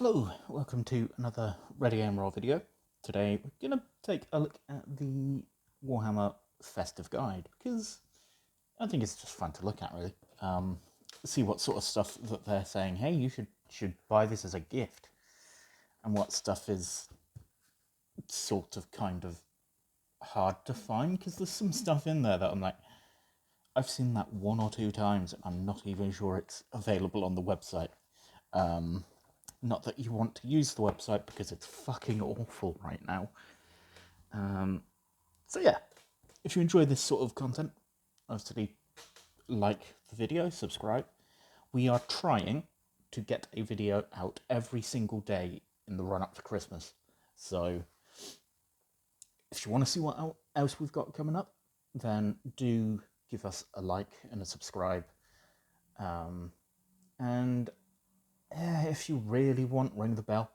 Hello, welcome to another Ready Game Roll video. Today we're going to take a look at the Warhammer Festive Guide because I think it's just fun to look at, really. See what sort of stuff that they're saying, hey, you should buy this as a gift, and what stuff is sort of kind of hard to find, because there's some stuff in there that I'm like, I've seen that one or two times and I'm not even sure it's available on the website. Not that you want to use the website because it's fucking awful right now. So yeah, if you enjoy this sort of content, obviously like the video, subscribe. We are trying to get a video out every single day in the run up to Christmas. So if you want to see what else we've got coming up, then do give us a like and a subscribe. And if you really want, ring the bell.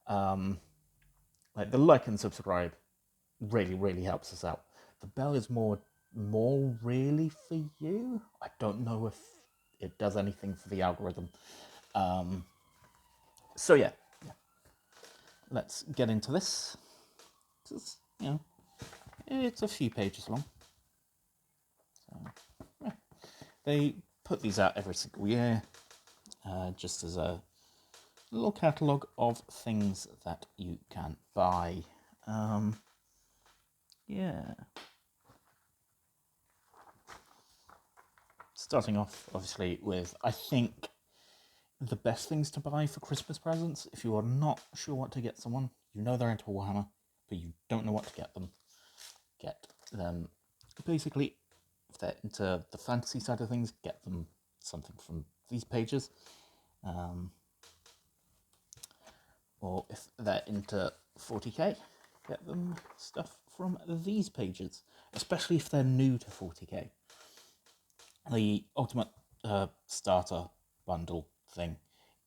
Like the like and subscribe really helps us out. The bell is more really for you. I don't know if it does anything for the algorithm. So yeah, let's get into this. It's, it's a few pages long. So, yeah. They put these out every single year, just as a little catalogue of things that you can buy. Yeah. Starting off, obviously, with, I think, the best things to buy for Christmas presents. If you are not sure what to get someone, you know they're into Warhammer, but you don't know what to get them. Get them, basically, if they're into the fantasy side of things, get them something from these pages. Or if they're into 40k, get them stuff from these pages, especially if they're new to 40k. The Ultimate Starter Bundle thing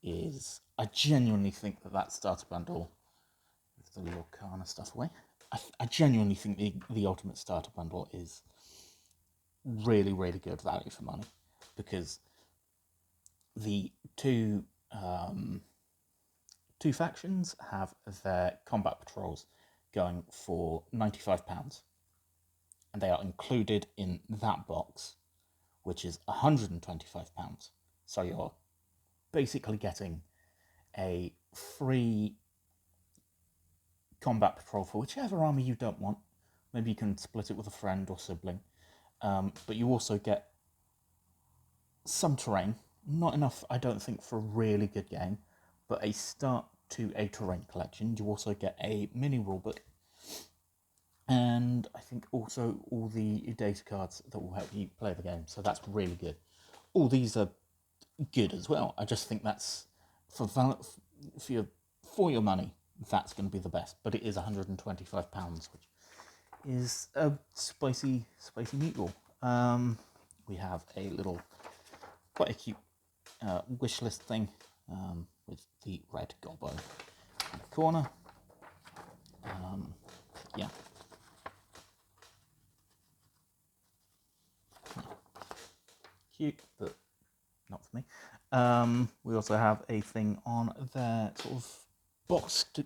is, I genuinely think that starter bundle, with the little Kana stuff away, I genuinely think the Ultimate Starter Bundle is really good value for money, because the two factions have their combat patrols going for £95, and they are included in that box, which is £125. So you're basically getting a free combat patrol for whichever army you don't want. Maybe you can split it with a friend or sibling. But you also get some terrain. Not enough, I don't think, for a really good game, but a start to a terrain collection. You also get a mini rulebook, and I think also all the data cards that will help you play the game. So that's really good. All these are good as well. I just think that's for your money, that's going to be the best. But it is £125, which is a spicy meatball. We have a little, quite a cute wish list thing with the red gobbo in the corner. Yeah. Cute, but not for me. We also have a thing on their sort of boxed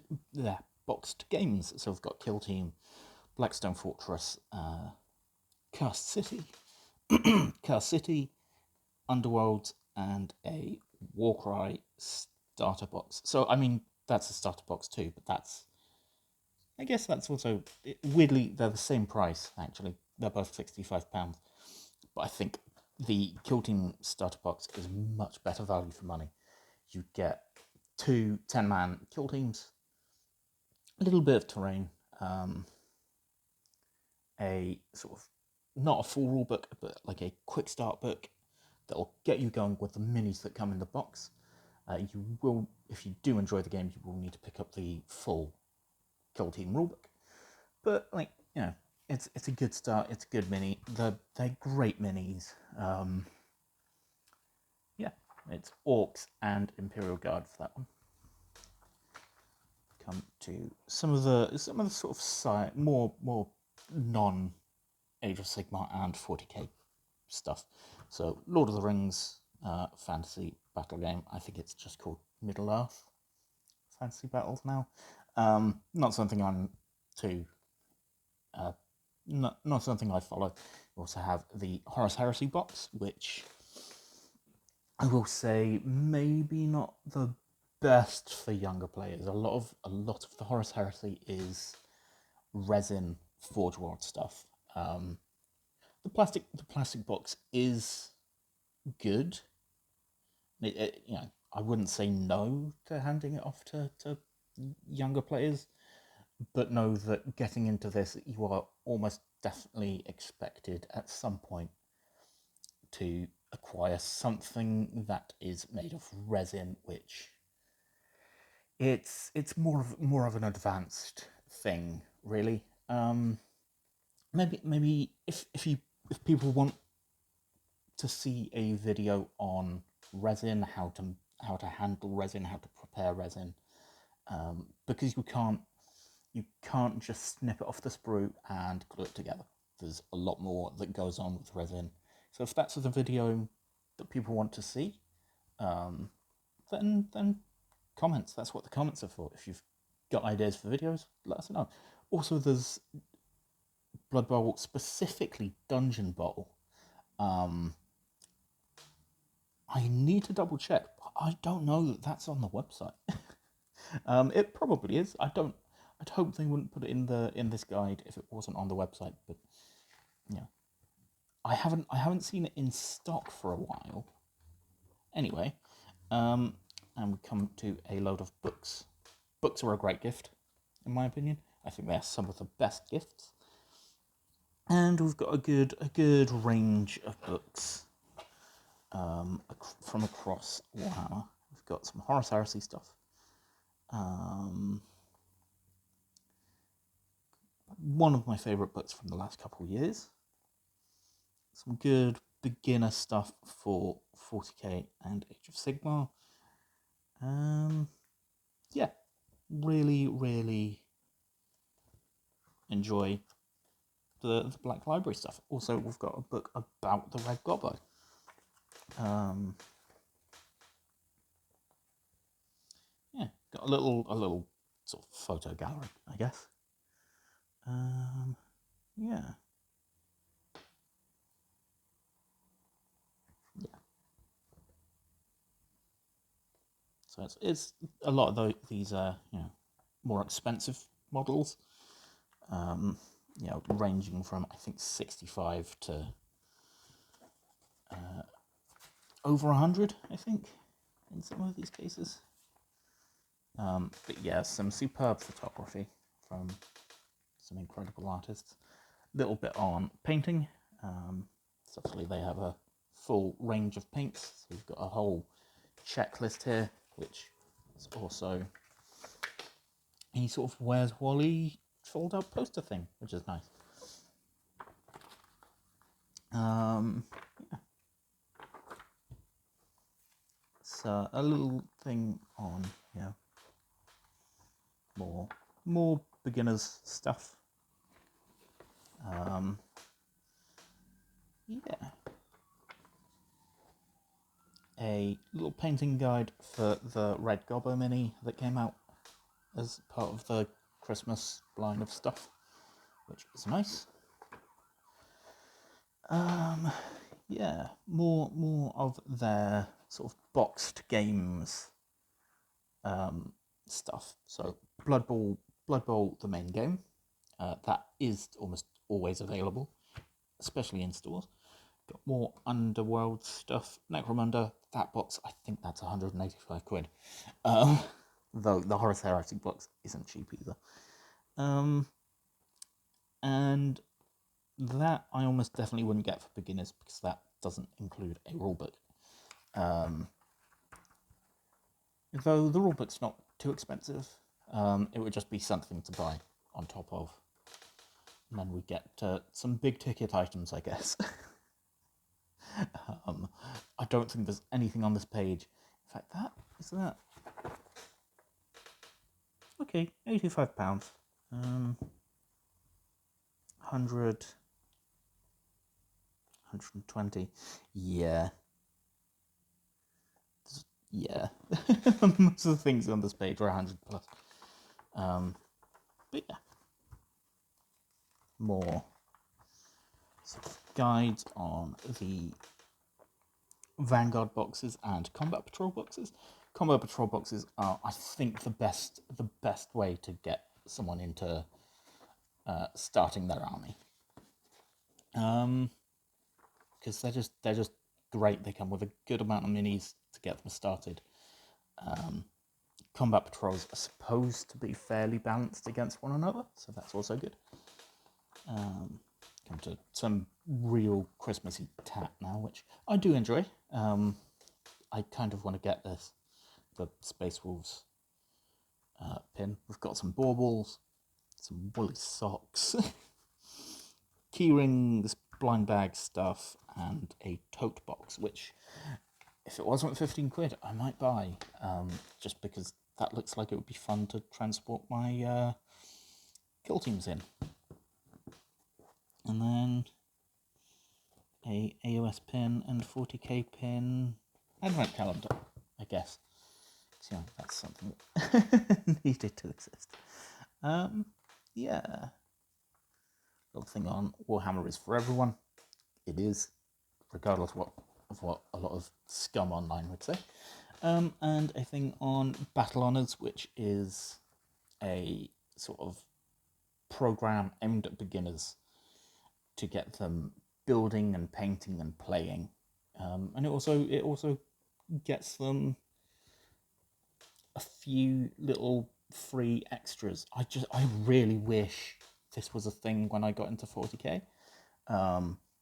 games. So we've got Kill Team, Blackstone Fortress, Cast City, Underworld, and a Warcry starter box. So I mean, that's a starter box too, but I guess that's also, weirdly, they're the same price, actually. They're both £65. But I think the Kill Team starter box is much better value for money. You get 2 10-man kill teams, a little bit of terrain, a sort of, not a full rule book, but like a quick start book that'll get you going with the minis that come in the box. You will, if you do enjoy the game, you will need to pick up the full Kill Team rulebook. But it's a good start. It's a good mini. They're great minis. It's Orcs and Imperial Guard for that one. Come to some of the sort of more non Age of Sigmar and 40k stuff. So Lord of the Rings fantasy battle game. I think it's just called Middle Earth. fantasy battles now. Not something I'm too, not something I follow. We also have the Horus Heresy box, which I will say maybe not the best for younger players. A lot of the Horus Heresy is resin Forge World stuff. The plastic box is good. I wouldn't say no to handing it off to younger players, but know that getting into this, you are almost definitely expected at some point to acquire something that is made of resin, which it's more of an advanced thing, really. Maybe if people want to see a video on resin, how to handle resin, how to prepare resin, because you can't just snip it off the sprue and glue it together. There's a lot more that goes on with resin. So if that's the video that people want to see, then comments. That's what the comments are for. If you've got ideas for videos, let us know. Also, there's Blood Bowl, specifically Dungeon Bowl. I need to double check, but I don't know that that's on the website. It probably is. I'd hope they wouldn't put it in this guide if it wasn't on the website. But yeah, I haven't seen it in stock for a while. Anyway, and we come to a load of books. Books are a great gift, in my opinion. I think they're some of the best gifts. And we've got a good range of books from across Warhammer. We've got some Horus Heresy stuff. One of my favourite books from the last couple of years. Some good beginner stuff for 40k and Age of Sigmar. Yeah, really enjoy the Black Library stuff. Also, we've got a book about the Red Gobbo. Yeah, got a little sort of photo gallery, I guess. Yeah. So it's a lot of these more expensive models. Ranging from I think 65 to over 100, I think, in some of these cases. But yeah, some superb photography from some incredible artists. A little bit on painting. Subtly, they have a full range of paints. So we've got a whole checklist here, which is also a sort of Where's Wally fold-out poster thing, which is nice. Yeah. So a little thing on more beginners stuff. Yeah. A little painting guide for the Red Gobbo mini that came out as part of the Christmas line of stuff, which is nice. Yeah, more of their sort of boxed games stuff. So Blood Bowl, the main game, that is almost always available, especially in stores. Got more Underworld stuff. Necromunda, that box, I think that's 185 quid. Though the Horus Heresy box isn't cheap either. And that I almost definitely wouldn't get for beginners because that doesn't include a rulebook. Though the rulebook's not too expensive, it would just be something to buy on top of. And then we get some big ticket items, I guess. I don't think there's anything on this page. In fact, that. Okay, £85. 120. Yeah. yeah, most of the things on this page are 100 plus. But yeah, more sort of guides on the Vanguard boxes and Combat Patrol boxes. Combat Patrol boxes are, I think, the best way to get someone into starting their army. Because they're just great. They come with a good amount of minis to get them started. Combat Patrols are supposed to be fairly balanced against one another, so that's also good. Come to some real Christmassy tat now, which I do enjoy. I kind of want to get the Space Wolves pin. We've got some baubles, some woolly socks, key rings, blind bag stuff, and a tote box, which, if it wasn't 15 quid, I might buy, just because that looks like it would be fun to transport my kill teams in. And then a AOS pin and 40k pin, advent calendar, I guess. So yeah, that's something that needed to exist. Yeah. Little thing on Warhammer is for everyone. It is, regardless of what a lot of scum online would say. And a thing on Battle Honours, which is a sort of program aimed at beginners to get them building and painting and playing. And it also gets them a few little free extras. I really wish this was a thing when I got into 40k.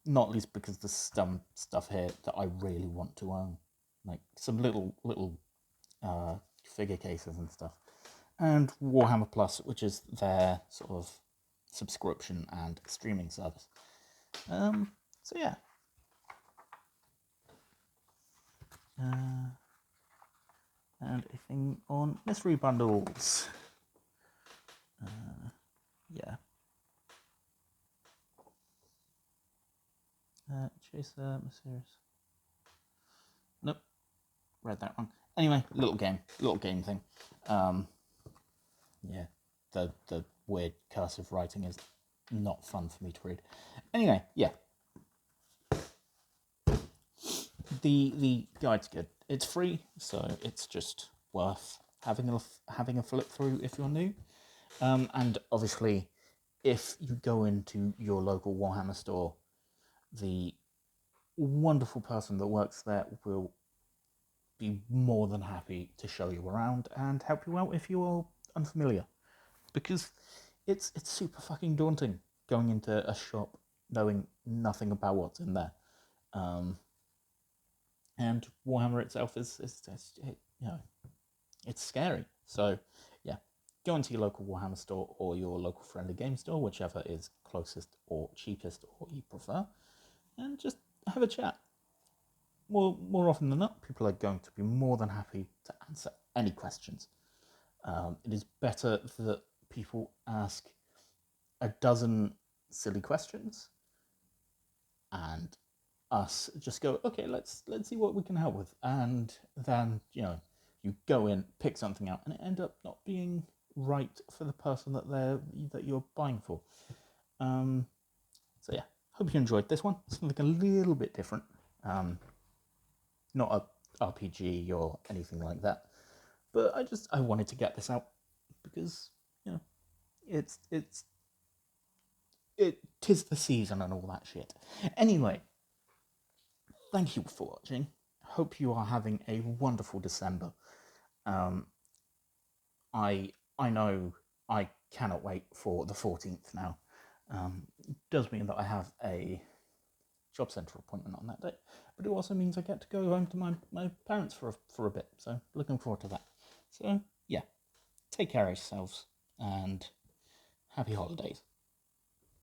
Not least because there's some stuff here that I really want to own, like some little figure cases and stuff, and Warhammer Plus, which is their sort of subscription and streaming service. So yeah. And a thing on mystery bundles. Yeah. Chaser, Mysterious. Nope, read that wrong. Anyway, little game thing. Yeah, the weird cursive writing is not fun for me to read. Anyway, yeah. The guide's good. It's free, so it's just worth having a flip through if you're new. And obviously, if you go into your local Warhammer store, the wonderful person that works there will be more than happy to show you around and help you out if you're unfamiliar. Because it's super fucking daunting going into a shop knowing nothing about what's in there. And Warhammer itself is it's scary. So yeah, go into your local Warhammer store or your local friendly game store, whichever is closest or cheapest or you prefer, and just have a chat. More often than not, people are going to be more than happy to answer any questions. It is better that people ask a dozen silly questions and us just go, okay, let's see what we can help with, and then you go in, pick something out, and it end up not being right for the person that you're buying for. So yeah, hope you enjoyed this one. Something a little bit different. Not a RPG or anything like that, but I wanted to get this out because it tis the season and all that shit. Anyway, thank you for watching. Hope you are having a wonderful December. I know I cannot wait for the 14th now. It does mean that I have a job centre appointment on that day, but it also means I get to go home to my parents for a bit, so looking forward to that. So yeah, take care of yourselves and happy holidays.